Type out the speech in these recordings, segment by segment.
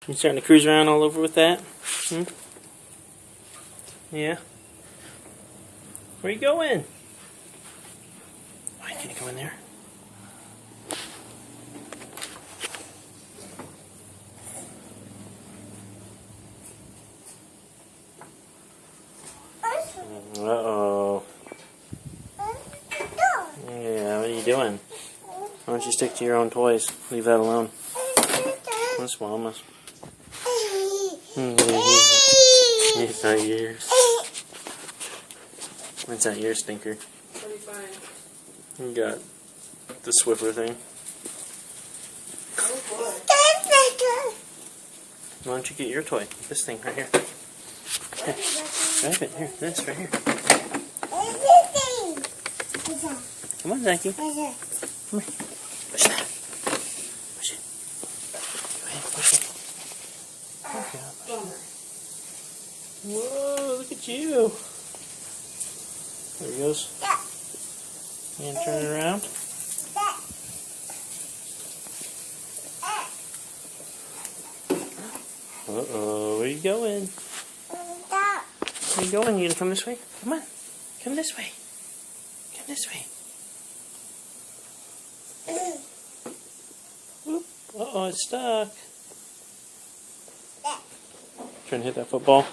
You starting to cruise around all over with that? Yeah? Where you going? Why can't you go in there? Uh-oh. Yeah, what are you doing? Why don't you stick to your own toys? Leave that alone. That's Mama's. It's not yours. It's not your stinker. What do you find? You got the Swiffer thing. Oh boy. Why don't you get your toy? This thing right here. Here. Grab it. Here. This right here. Come on, Zachy. Come here. Push that. Push it. Go ahead. Push it. Whoa, look at you. There he goes. And turn it around. Uh-oh, where are you going? Where are you going? You gonna come this way? Come on. Come this way. Come this way. Whoop. Uh-oh, it's stuck. Trying to hit that football.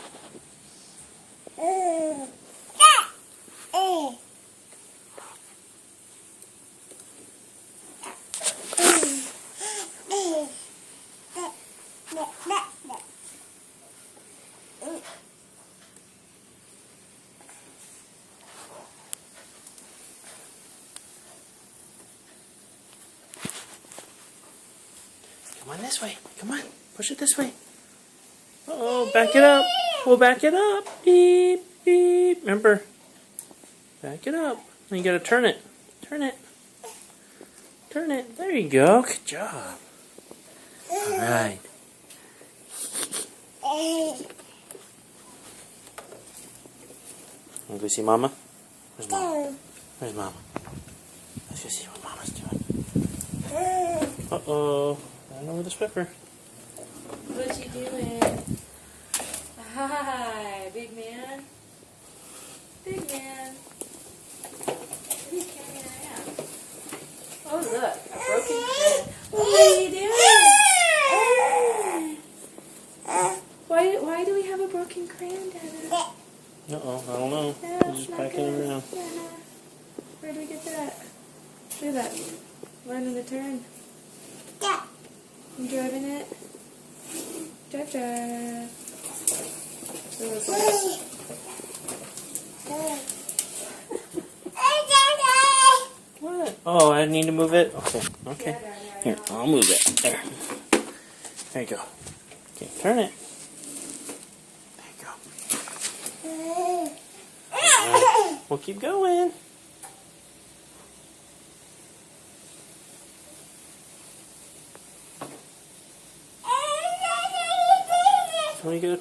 Come on this way. Come on. Push it this way. Uh-oh, back it up. We'll back it up. Beep, beep. Remember, back it up. And you gotta turn it. Turn it. Turn it. There you go. Good job. Alright. Wanna go see Mama? Where's Mama? Where's Mama? Let's go see what Mama's doing. Uh-oh. Right over the Swiffer. What you doing? Hi, big man. Big man. What are you carrying around? Oh, look. A broken pen. What are you doing? Why do we have a broken crayon, Dada? Uh-oh, I don't know. No, We're just backing it around. Dada. Where do we get that? Look at that. Learning to turn. You driving it? Drive, drive. That was nice. What? Oh, I need to move it? Okay, okay. Here, I'll move it. There. There you go. Okay, turn it. There you go. Right. We'll keep going. Let me go.